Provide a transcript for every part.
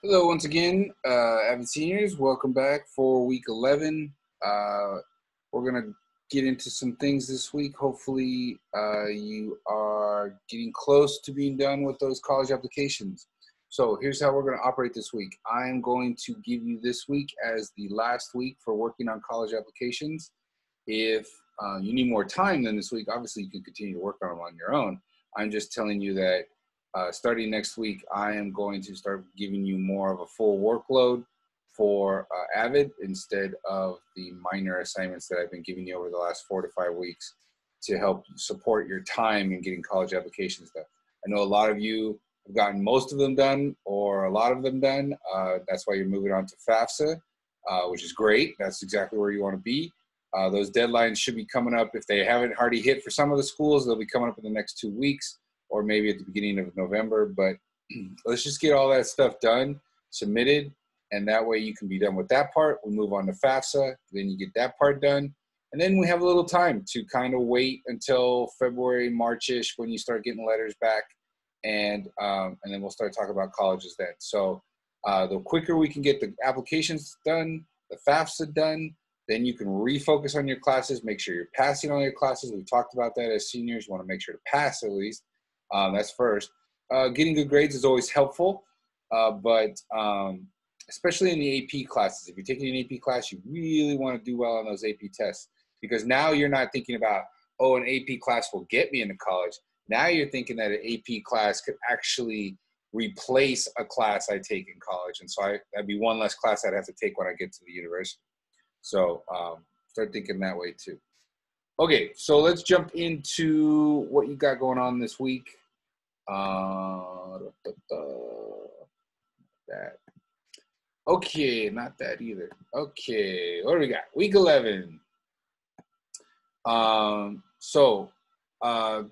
Hello, once again, avid seniors. Welcome back for week 11. We're going to get into some things this week. Hopefully, you are getting close to being done with those college applications. So here's how we're going to operate this week. I am going to give you this week as the last week for working on college applications. If you need more time than this week, obviously you can continue to work on them on your own. I'm just telling you that starting next week, I am going to start giving you more of a full workload for AVID instead of the minor assignments that I've been giving you over the last 4 to 5 weeks to help support your time in getting college applications done. I know a lot of you have gotten most of them done or a lot of them done. That's why you're moving on to FAFSA, which is great. That's exactly where you want to be. Those deadlines should be coming up. If they haven't already hit for some of the schools, they'll be coming up in the next 2 weeks or maybe at the beginning of November. But let's just get all that stuff done, submitted, and that way you can be done with that part. We move on to FAFSA, then you get that part done. And then we have a little time to kind of wait until February, March-ish when you start getting letters back. And then we'll start talking about colleges then. So the quicker we can get the applications done, the FAFSA done, then you can refocus on your classes, make sure you're passing all your classes. We've talked about that as seniors. You want to make sure to pass at least. That's first. Getting good grades is always helpful, but especially in the AP classes. If you're taking an AP class, you really want to do well on those AP tests because now you're not thinking about, oh, an AP class will get me into college. Now you're thinking that an AP class could actually replace a class I take in college. And so that'd be one less class I'd have to take when I get to the university. So start thinking that way too. Okay, so let's jump into what you got going on this week. That. Okay, not that either. Okay, what do we got? Week 11.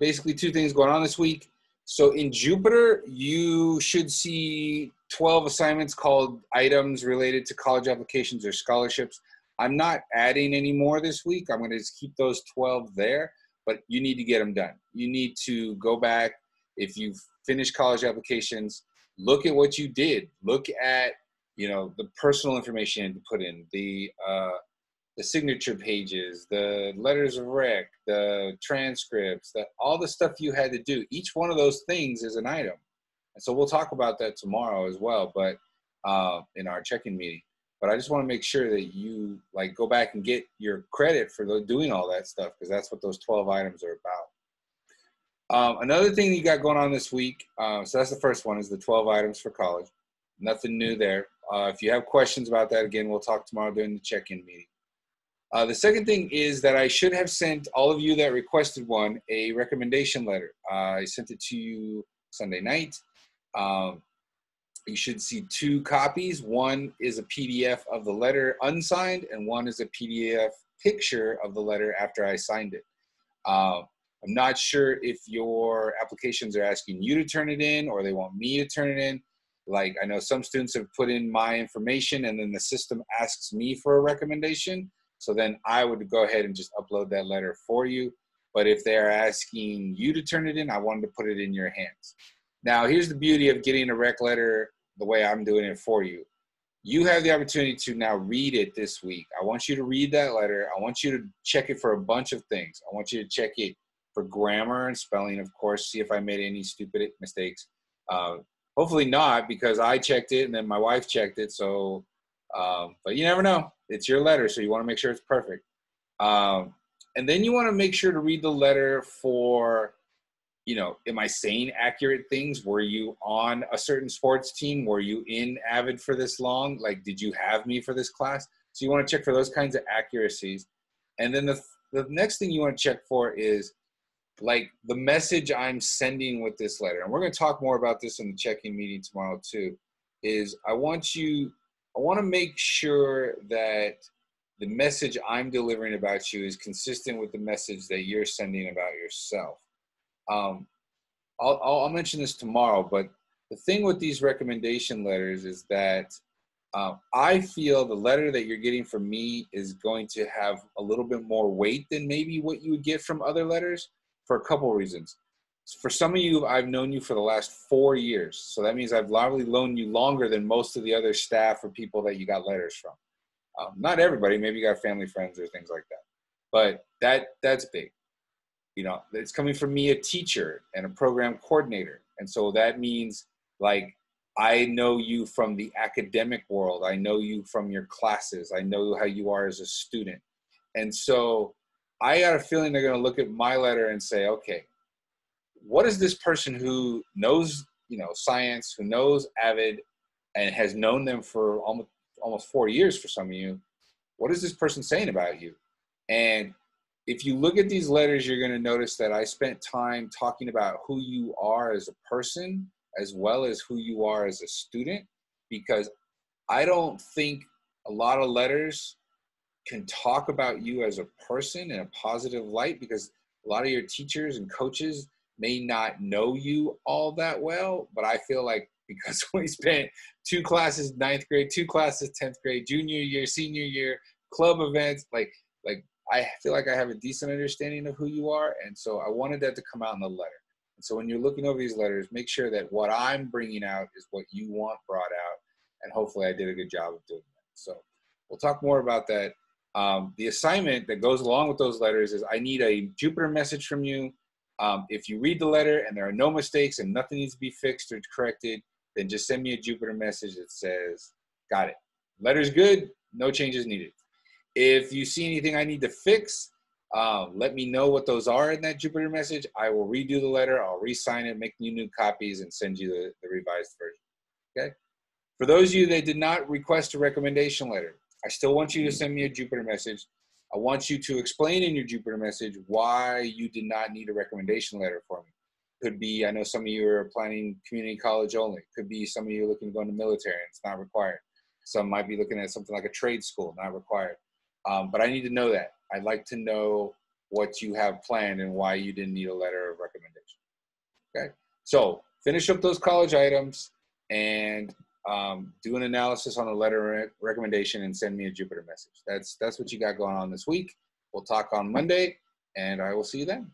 Basically 2 things going on this week. So in Jupiter, you should see 12 assignments called items related to college applications or scholarships. I'm not adding any more this week. I'm going to just keep those 12 there, but you need to get them done. You need to go back. If you've finished college applications, look at what you did. Look at, the personal information to put in, the signature pages, the letters of rec, the transcripts, all the stuff you had to do. Each one of those things is an item. And so we'll talk about that tomorrow as well, but in our check-in meeting. But I just want to make sure that you go back and get your credit for doing all that stuff because that's what those 12 items are about. Another thing you got going on this week, so that's the first one, is the 12 items for college. Nothing new there. If you have questions about that, again, we'll talk tomorrow during the check-in meeting. The second thing is that I should have sent all of you that requested one a recommendation letter. I sent it to you Sunday night. You should see 2 copies. One is a PDF of the letter unsigned, and one is a PDF picture of the letter after I signed it. I'm not sure if your applications are asking you to turn it in or they want me to turn it in. I know some students have put in my information and then the system asks me for a recommendation. So then I would go ahead and just upload that letter for you. But if they're asking you to turn it in, I wanted to put it in your hands. Now, here's the beauty of getting a rec letter the way I'm doing it for you. You have the opportunity to now read it this week. I want you to read that letter. I want you to check it for a bunch of things. I want you to check it for grammar and spelling, of course, see if I made any stupid mistakes. Hopefully not, because I checked it and then my wife checked it. So, but you never know. It's your letter, so you want to make sure it's perfect. And then you want to make sure to read the letter for, am I saying accurate things? Were you on a certain sports team? Were you in AVID for this long? Did you have me for this class? So you want to check for those kinds of accuracies. And then the next thing you want to check for is the message I'm sending with this letter. And we're going to talk more about this in the check-in meeting tomorrow too, is I want to make sure that the message I'm delivering about you is consistent with the message that you're sending about yourself. I'll mention this tomorrow, but the thing with these recommendation letters is that I feel the letter that you're getting from me is going to have a little bit more weight than maybe what you would get from other letters for a couple reasons. For some of you, I've known you for the last 4 years. So that means I've probably known you longer than most of the other staff or people that you got letters from. Not everybody, maybe you got family friends or things like that. But that's big. You know, it's coming from me, a teacher and a program coordinator. And so that means, like, I know you from the academic world. I know you from your classes. I know how you are as a student. And so I got a feeling they're going to look at my letter and say, okay, what is this person who knows, you know, science, who knows Avid and has known them for almost 4 years for some of you? What is this person saying about you? And if you look at these letters, you're going to notice that I spent time talking about who you are as a person, as well as who you are as a student, because I don't think a lot of letters can talk about you as a person in a positive light, because a lot of your teachers and coaches may not know you all that well. But I feel like because we spent 2 classes, 9th grade, 2 classes, 10th grade, junior year, senior year, club events, like I feel like I have a decent understanding of who you are. And so I wanted that to come out in the letter. And so when you're looking over these letters, make sure that what I'm bringing out is what you want brought out. And hopefully I did a good job of doing that. So we'll talk more about that. The assignment that goes along with those letters is I need a Jupiter message from you. If you read the letter and there are no mistakes and nothing needs to be fixed or corrected, then just send me a Jupiter message that says, got it. Letter's good, no changes needed. If you see anything I need to fix, let me know what those are in that Jupiter message. I will redo the letter, I'll re-sign it, make new copies, and send you the revised version, okay? For those of you that did not request a recommendation letter, I still want you to send me a Jupiter message. I want you to explain in your Jupiter message why you did not need a recommendation letter for me. Could be, I know some of you are planning community college only. Could be some of you are looking to go into military and it's not required. Some might be looking at something like a trade school, not required. But I need to know that. I'd like to know what you have planned and why you didn't need a letter of recommendation. Okay, so finish up those college items and do an analysis on a letter recommendation and send me a Jupiter message. That's what you got going on this week. We'll talk on Monday, and I will see you then.